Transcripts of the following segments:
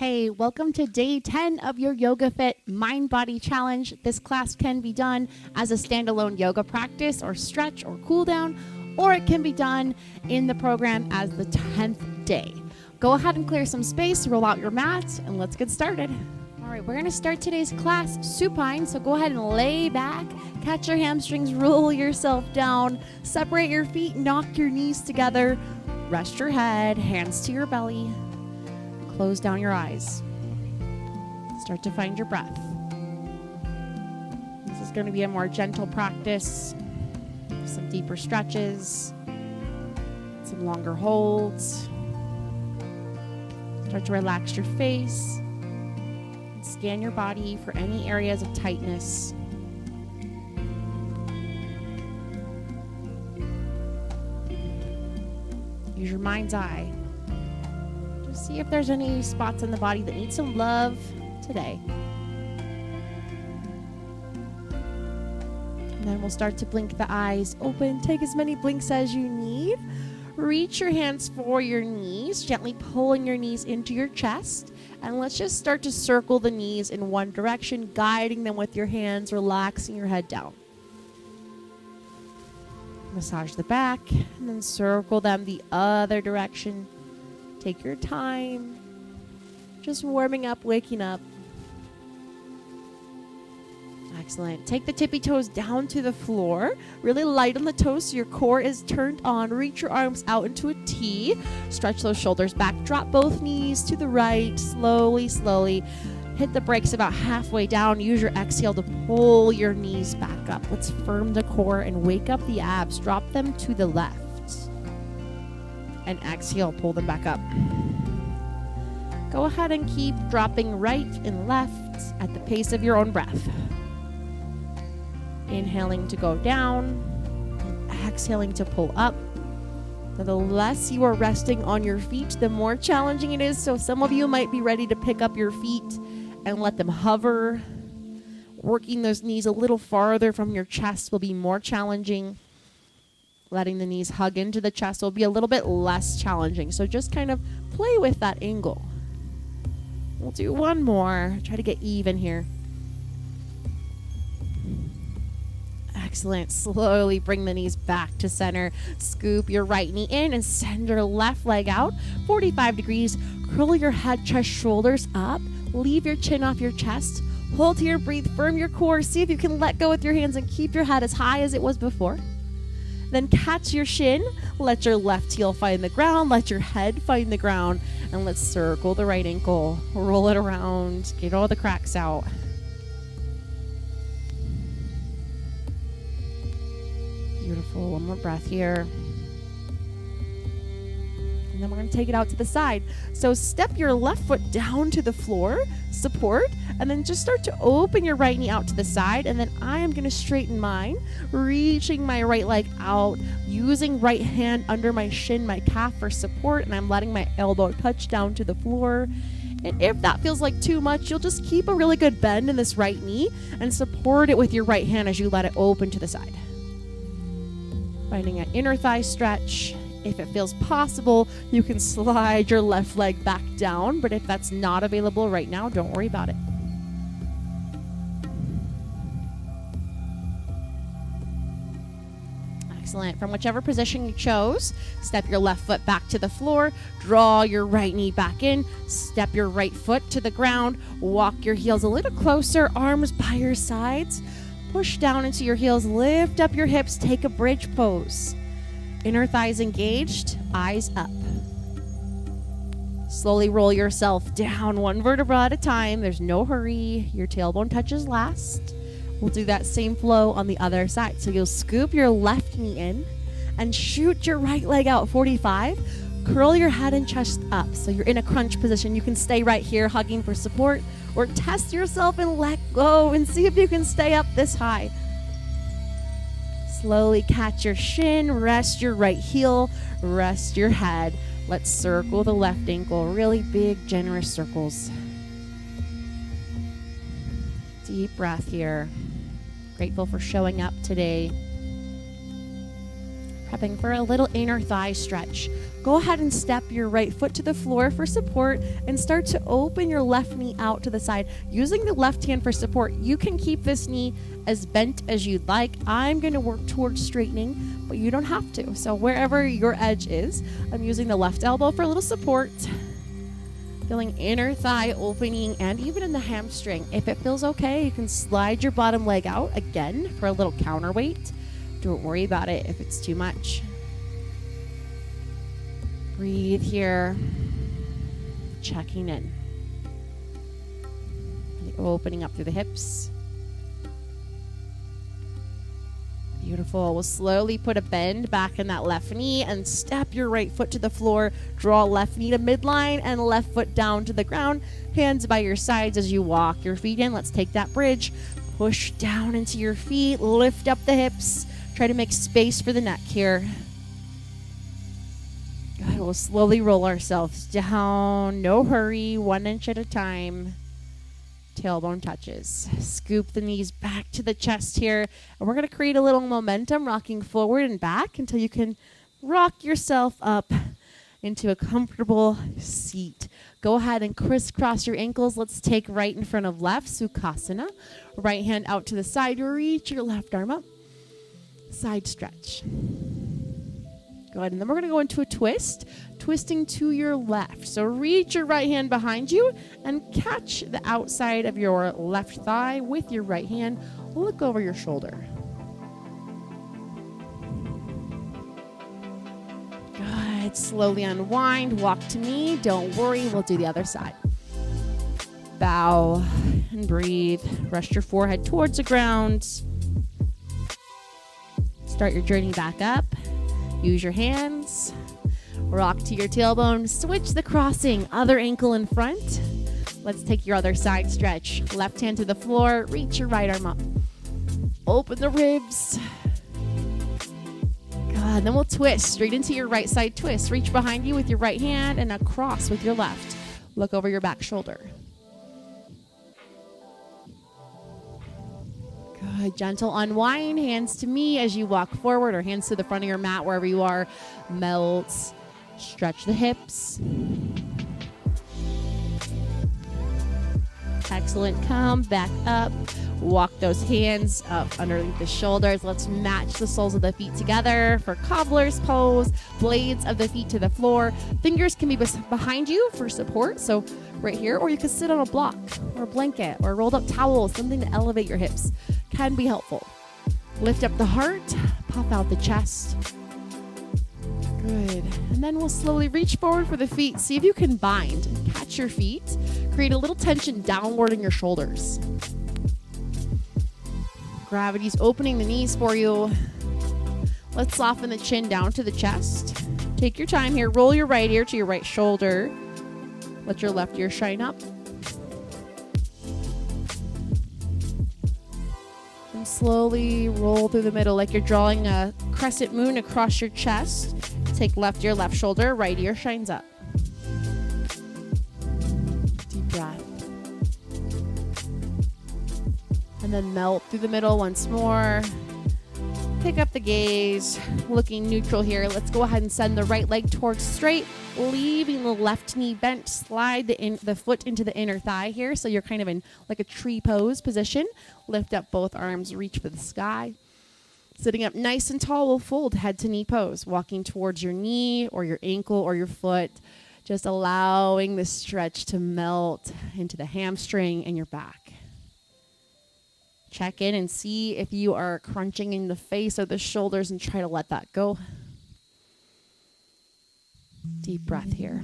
Hey, welcome to day 10 of your Yoga Fit Mind Body Challenge. This class can be done as a standalone yoga practice or stretch or cool down, or it can be done in the program as the 10th day. Go ahead and clear some space, roll out your mat, and let's get started. All right, we're going to start today's class supine, so go ahead and lay back, catch your hamstrings, roll yourself down, separate your feet, knock your knees together, rest your head, hands to your belly. Close down your eyes. Start to find your breath. This is going to be a more gentle practice. Some deeper stretches. Some longer holds. Start to relax your face. And scan your body for any areas of tightness. Use your mind's eye. See if there's any spots in the body that need some love today. And then we'll start to blink the eyes open. Take as many blinks as you need. Reach your hands for your knees, gently pulling your knees into your chest. And let's just start to circle the knees in one direction, guiding them with your hands, relaxing your head down. Massage the back, and then circle them the other direction. Take your time, just warming up, waking up. Excellent. Take the tippy toes down to the floor. Really light on the toes so your core is turned on. Reach your arms out into a T. Stretch those shoulders back. Drop both knees to the right. Slowly, slowly. Hit the brakes about halfway down. Use your exhale to pull your knees back up. Let's firm the core and wake up the abs. Drop them to the left. And exhale, pull them back up. Go ahead and keep dropping right and left at the pace of your own breath. Inhaling to go down, and exhaling to pull up. Now, the less you are resting on your feet, the more challenging it is. So some of you might be ready to pick up your feet and let them hover. Working those knees a little farther from your chest will be more challenging. Letting the knees hug into the chest will be a little bit less challenging. So just kind of play with that angle. We'll do one more. Try to get even here. Excellent. Slowly bring the knees back to center. Scoop your right knee in and send your left leg out. 45 degrees. Curl your head, chest, shoulders up. Leave your chin off your chest. Hold here, breathe, firm your core. See if you can let go with your hands and keep your head as high as it was before. Then catch your shin, let your left heel find the ground, let your head find the ground, and let's circle the right ankle, roll it around, get all the cracks out. Beautiful, one more breath here. And then we're going to take it out to the side. So step your left foot down to the floor, support, and then just start to open your right knee out to the side. And then I am going to straighten mine, reaching my right leg out, using right hand under my shin, my calf for support, and I'm letting my elbow touch down to the floor. And if that feels like too much, you'll just keep a really good bend in this right knee and support it with your right hand as you let it open to the side. Finding an inner thigh stretch. If it feels possible, you can slide your left leg back down, but if that's not available right now, don't worry about it. Excellent. From whichever position you chose, step your left foot back to the floor, draw your right knee back in, step your right foot to the ground, walk your heels a little closer, arms by your sides, push down into your heels, lift up your hips, take a bridge pose. Inner thighs engaged, eyes up. Slowly roll yourself down one vertebra at a time. There's no hurry. Your tailbone touches last. We'll do that same flow on the other side. So you'll scoop your left knee in and shoot your right leg out 45. Curl your head and chest up. So you're in a crunch position. You can stay right here hugging for support, or test yourself and let go and see if you can stay up this high. Slowly catch your shin, rest your right heel, rest your head. Let's circle the left ankle, really big, generous circles. Deep breath here. Grateful for showing up today. Prepping for a little inner thigh stretch. Go ahead and step your right foot to the floor for support and start to open your left knee out to the side. Using the left hand for support, you can keep this knee as bent as you'd like. I'm going to work towards straightening, but you don't have to. So wherever your edge is, I'm using the left elbow for a little support. Feeling inner thigh opening and even in the hamstring. If it feels okay, you can slide your bottom leg out again for a little counterweight. Don't worry about it if it's too much. Breathe here, checking in. Opening up through the hips. Beautiful. We'll slowly put a bend back in that left knee and step your right foot to the floor. Draw left knee to midline and left foot down to the ground. Hands by your sides as you walk your feet in. Let's take that bridge. Push down into your feet. Lift up the hips. Try to make space for the neck here. Good. We'll slowly roll ourselves down. No hurry. 1 inch at a time. Tailbone touches. Scoop the knees back to the chest here. And we're going to create a little momentum, rocking forward and back until you can rock yourself up into a comfortable seat. Go ahead and crisscross your ankles. Let's take right in front of left, Sukhasana. Right hand out to the side. Reach your left arm up. Side stretch. Good. And then we're going to go into a twist, twisting to your left. So reach your right hand behind you and catch the outside of your left thigh with your right hand. Look over your shoulder. Good. Slowly unwind. Walk to knee. Don't worry. We'll do the other side. Bow and breathe. Rest your forehead towards the ground. Start your journey back up. Use your hands. Rock to your tailbone. Switch the crossing. Other ankle in front. Let's take your other side stretch. Left hand to the floor. Reach your right arm up. Open the ribs. Good. Then we'll twist straight into your right side twist. Reach behind you with your right hand and across with your left. Look over your back shoulder. Good. Gentle unwind. Hands to me as you walk forward, or hands to the front of your mat wherever you are. Melt. Stretch the hips. Excellent. Come back up. Walk those hands up underneath the shoulders. Let's match the soles of the feet together for cobbler's pose. Blades of the feet to the floor. Fingers can be behind you for support. So right here, or you could sit on a block or a blanket or a rolled up towel, something to elevate your hips. Can be helpful. Lift up the heart, pop out the chest. Good. And then we'll slowly reach forward for the feet. See if you can bind and catch your feet. Create a little tension downward in your shoulders. Gravity's opening the knees for you. Let's soften the chin down to the chest. Take your time here. Roll your right ear to your right shoulder. Let your left ear shine up. And slowly roll through the middle like you're drawing a crescent moon across your chest. Take left ear, left shoulder, right ear shines up. Deep breath. And then melt through the middle once more. Pick up the gaze, looking neutral here. Let's go ahead and send the right leg towards straight, leaving the left knee bent. Slide the foot into the inner thigh here, so you're kind of in like a tree pose position. Lift up both arms, reach for the sky. Sitting up nice and tall, we'll fold head to knee pose, walking towards your knee or your ankle or your foot, just allowing the stretch to melt into the hamstring and your back. Check in and see if you are crunching in the face or the shoulders and try to let that go. Deep breath here.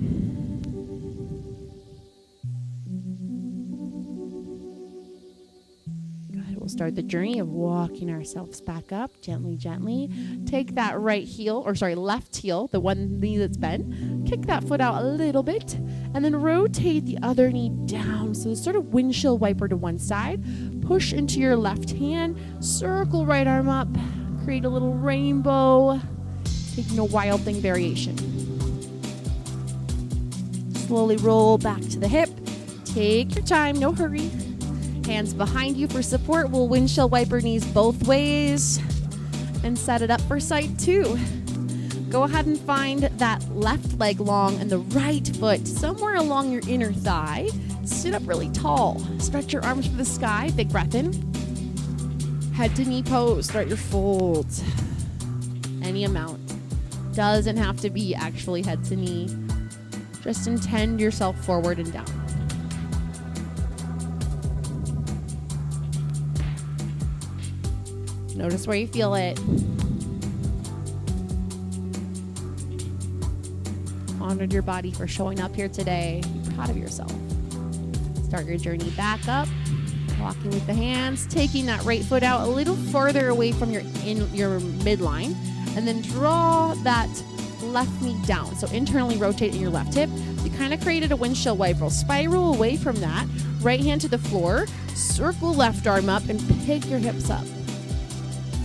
Good. We'll start the journey of walking ourselves back up gently, gently. Take that left heel, the one knee that's bent. Kick that foot out a little bit and then rotate the other knee down. So it's sort of windshield wiper to one side. Push into your left hand, circle right arm up, create a little rainbow, taking a wild thing variation. Slowly roll back to the hip. Take your time, no hurry. Hands behind you for support. We'll windshield wiper knees both ways and set it up for side two. Go ahead and find that left leg long and the right foot somewhere along your inner thigh. Sit up really tall. Stretch your arms for the sky. Big breath in. Head to knee pose. Start your folds. Any amount. Doesn't have to be actually head to knee. Just intend yourself forward and down. Notice where you feel it. Honored your body for showing up here today. Be proud of yourself. Start your journey back up. Walking with the hands, taking that right foot out a little further away from your midline, and then draw that left knee down. So internally rotate in your left hip. You kind of created a windshield wiper. Spiral away from that. Right hand to the floor. Circle left arm up and pick your hips up.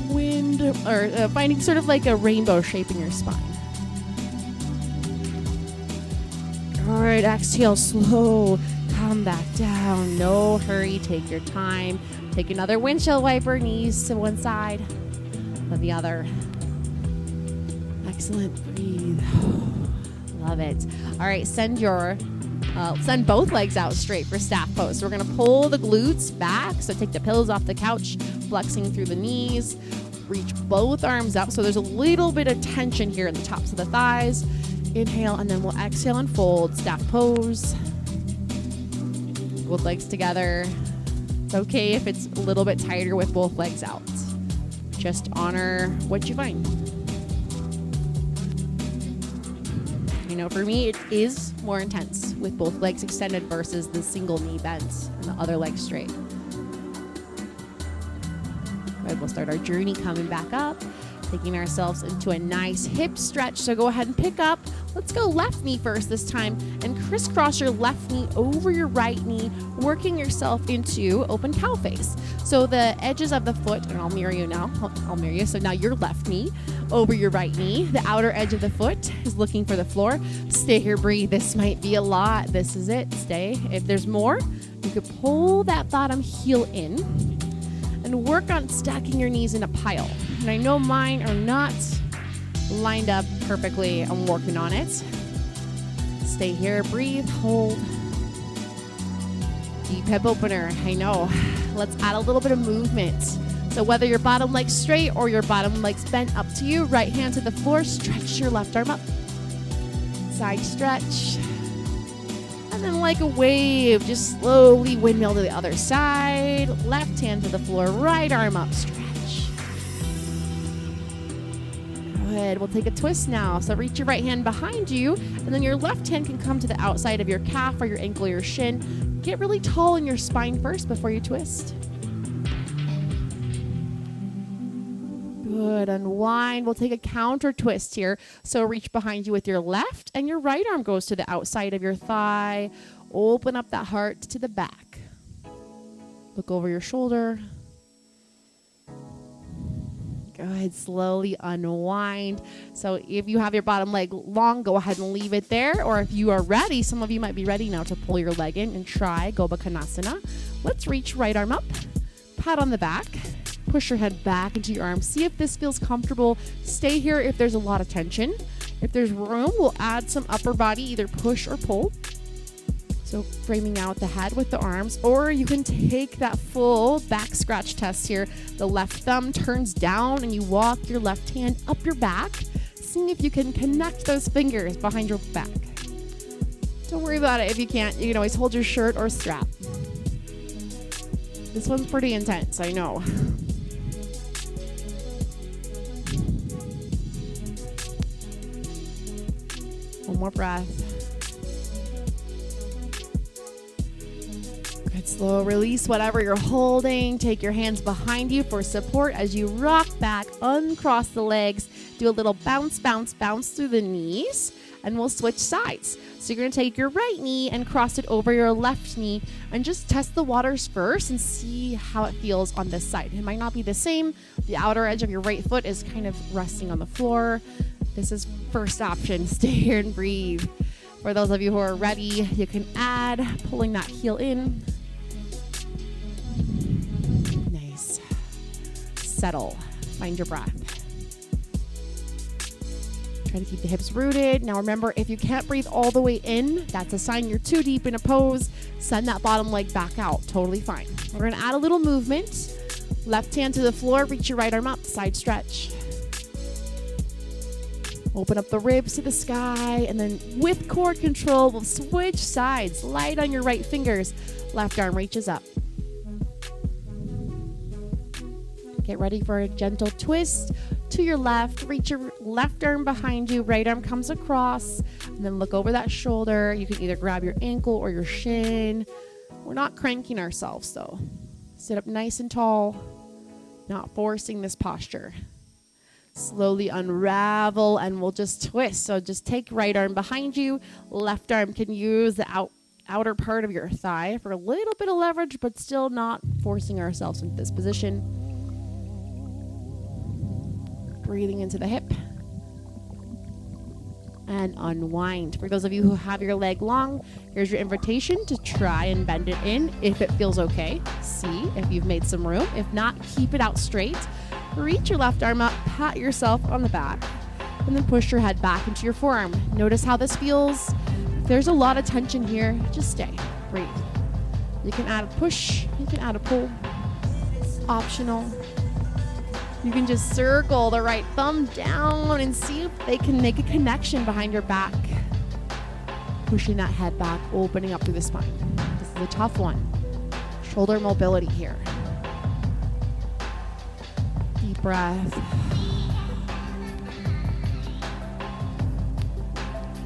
Finding sort of like a rainbow shape in your spine. All right, exhale, slow. Come back down. No hurry. Take your time. Take another windshield wiper. Knees to one side, then the other. Excellent. Breathe. Love it. All right, send both legs out straight for staff pose. So we're going to pull the glutes back. So take the pillows off the couch, flexing through the knees. Reach both arms up. So there's a little bit of tension here in the tops of the thighs. Inhale, and then we'll exhale and fold. Staff pose. Both legs together. It's okay if it's a little bit tighter with both legs out. Just honor what you find. You know, for me, it is more intense with both legs extended versus the single knee bent and the other leg straight. Right, we'll start our journey coming back up, taking ourselves into a nice hip stretch. So go ahead and pick up. Let's go left knee first this time and crisscross your left knee over your right knee, working yourself into open cow face. So the edges of the foot, and I'll mirror you now. I'll mirror you. So now your left knee over your right knee. The outer edge of the foot is looking for the floor. Stay here, breathe. This might be a lot. This is it. Stay. If there's more, you could pull that bottom heel in and work on stacking your knees in a pile. And I know mine are not lined up perfectly. I'm working on it. Stay here, breathe, hold. Deep hip opener. I know. Let's add a little bit of movement. So whether your bottom leg's straight or your bottom leg's bent, up to you. Right hand to the floor, stretch your left arm up. Side stretch. And then like a wave, just slowly windmill to the other side. Left hand to the floor, right arm up, stretch. Good. We'll take a twist now. So reach your right hand behind you, and then your left hand can come to the outside of your calf or your ankle or your shin. Get really tall in your spine first before you twist. Good. Unwind. We'll take a counter twist here. So reach behind you with your left, and your right arm goes to the outside of your thigh. Open up that heart to the back. Look over your shoulder. Good. Slowly unwind. So if you have your bottom leg long, go ahead and leave it there. Or if you are ready, some of you might be ready now to pull your leg in and try Gobakhanasana. Let's reach right arm up, pat on the back, push your head back into your arms. See if this feels comfortable. Stay here if there's a lot of tension. If there's room, we'll add some upper body, either push or pull. So framing out the head with the arms, or you can take that full back scratch test here. The left thumb turns down and you walk your left hand up your back, seeing if you can connect those fingers behind your back. Don't worry about it if you can't. You can always hold your shirt or strap. This one's pretty intense, I know. One more breath. Good. Slow release whatever you're holding. Take your hands behind you for support as you rock back, uncross the legs, do a little bounce, bounce, bounce through the knees, and we'll switch sides. So you're going to take your right knee and cross it over your left knee and just test the waters first and see how it feels on this side. It might not be the same. The outer edge of your right foot is kind of resting on the floor. This is first option. Stay here and breathe. For those of you who are ready, you can add pulling that heel in. Nice. Settle. Find your breath. Try to keep the hips rooted. Now remember, if you can't breathe all the way in, that's a sign you're too deep in a pose. Send that bottom leg back out. Totally fine. We're going to add a little movement. Left hand to the floor, reach your right arm up, side stretch. Open up the ribs to the sky, and then with core control, we'll switch sides. Light on your right fingers. Left arm reaches up. Get ready for a gentle twist to your left. Reach your left arm behind you. Right arm comes across, and then look over that shoulder. You can either grab your ankle or your shin. We're not cranking ourselves, though. Sit up nice and tall, not forcing this posture. Slowly unravel, and we'll just twist. So just take right arm behind you. Left arm can use the outer part of your thigh for a little bit of leverage, but still not forcing ourselves into this position. Breathing into the hip. And unwind. For those of you who have your leg long, here's your invitation to try and bend it in if it feels okay. See if you've made some room. If not, keep it out straight. Reach your left arm up, pat yourself on the back, and then push your head back into your forearm. Notice how this feels. If there's a lot of tension here, just stay. Breathe. You can add a push, you can add a pull. It's optional. You can just circle the right thumb down and see if they can make a connection behind your back. Pushing that head back, opening up through the spine. This is a tough one. Shoulder mobility here. Deep breath.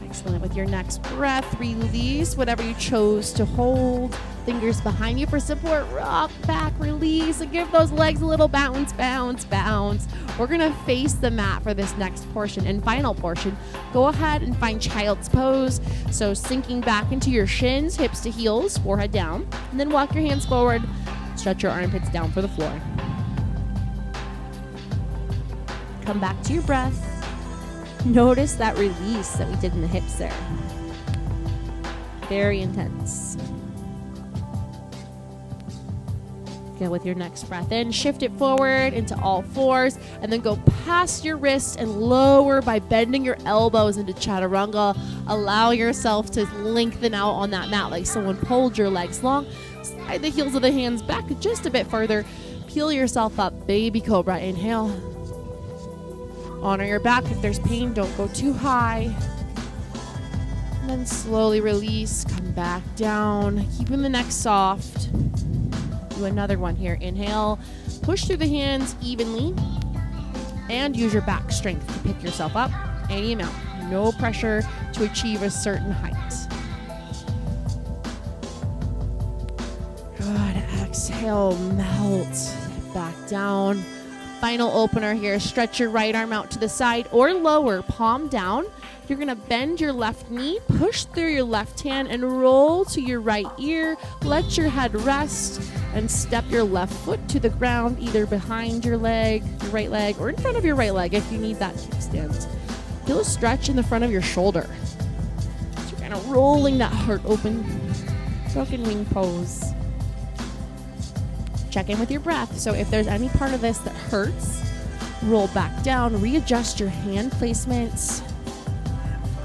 Excellent. With your next breath, release whatever you chose to hold. Fingers behind you for support. Rock back, release, and give those legs a little bounce, bounce, bounce. We're going to face the mat for this next portion and final portion. Go ahead and find child's pose. So sinking back into your shins, hips to heels, forehead down, and then walk your hands forward. Stretch your armpits down for the floor. Come back to your breath. Notice that release that we did in the hips there. Very intense. Get with your next breath in, shift it forward into all fours, and then go past your wrist and lower by bending your elbows into chaturanga. Allow yourself to lengthen out on that mat like someone pulled your legs long. Slide the heels of the hands back just a bit further. Peel yourself up, baby cobra. Inhale. Honor your back. If there's pain, don't go too high. And then slowly release, come back down, keeping the neck soft. Do another one here. Inhale, push through the hands evenly, and use your back strength to pick yourself up any amount. No pressure to achieve a certain height. Good. Exhale, melt back down. Final opener here. Stretch your right arm out to the side or lower, palm down. You're going to bend your left knee, push through your left hand, and roll to your right ear. Let your head rest and step your left foot to the ground, either behind your leg, your right leg, or in front of your right leg if you need that kickstand. Feel a stretch in the front of your shoulder. So you're kind of rolling that heart open. Broken wing pose. Check in with your breath. So if there's any part of this that hurts, roll back down, readjust your hand placements.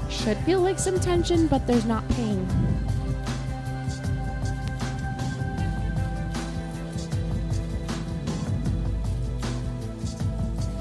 Should feel like some tension, but there's not pain.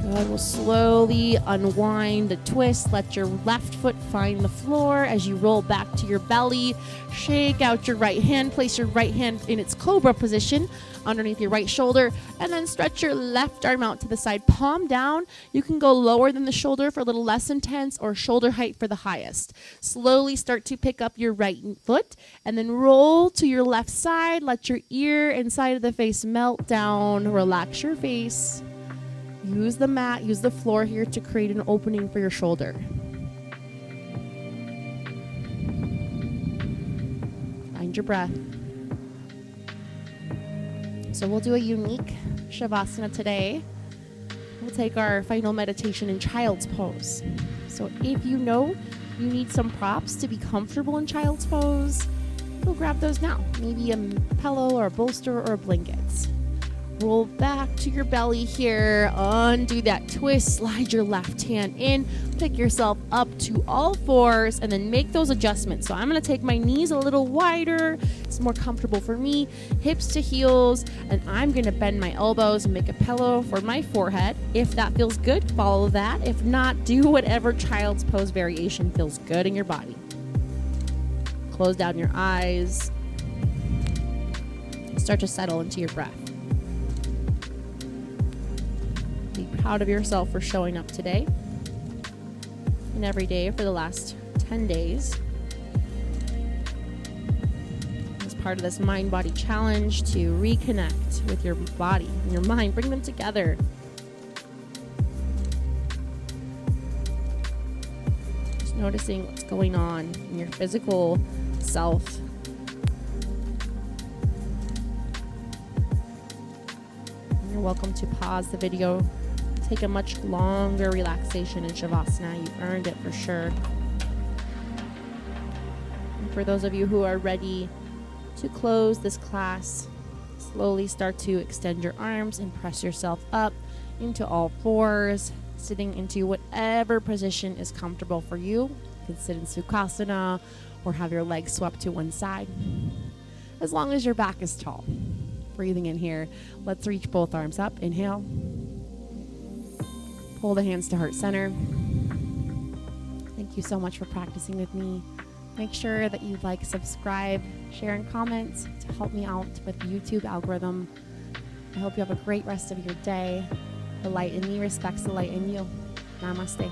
Good. We'll slowly unwind the twist. Let your left foot find the floor as you roll back to your belly. Shake out your right hand. Place your right hand in its cobra position underneath your right shoulder, and then stretch your left arm out to the side, palm down. You can go lower than the shoulder for a little less intense, or shoulder height for the highest. Slowly start to pick up your right foot and then roll to your left side. Let your ear and side of the face melt down. Relax your face. Use the mat, use the floor here to create an opening for your shoulder. Find your breath. So we'll do a unique Shavasana today. We'll take our final meditation in child's pose. So if you know you need some props to be comfortable in child's pose, go grab those now. Maybe a pillow or a bolster or a blanket. Roll back to your belly here. Undo that twist. Slide your left hand in. Pick yourself up to all fours and then make those adjustments. So I'm going to take my knees a little wider. It's more comfortable for me. Hips to heels. And I'm going to bend my elbows and make a pillow for my forehead. If that feels good, follow that. If not, do whatever child's pose variation feels good in your body. Close down your eyes. Start to settle into your breath. Be proud of yourself for showing up today and every day for the last 10 days. As part of this mind-body challenge to reconnect with your body and your mind, bring them together. Just noticing what's going on in your physical self. You're welcome to pause the video. Take a much longer relaxation in Shavasana. You've earned it for sure. And for those of you who are ready to close this class, slowly start to extend your arms and press yourself up into all fours, sitting into whatever position is comfortable for you. You can sit in Sukhasana or have your legs swept to one side, as long as your back is tall. Breathing in here. Let's reach both arms up. Inhale. Pull the hands to heart center. Thank you so much for practicing with me. Make sure that you like, subscribe, share, and comment to help me out with the YouTube algorithm. I hope you have a great rest of your day. The light in me respects the light in you. Namaste.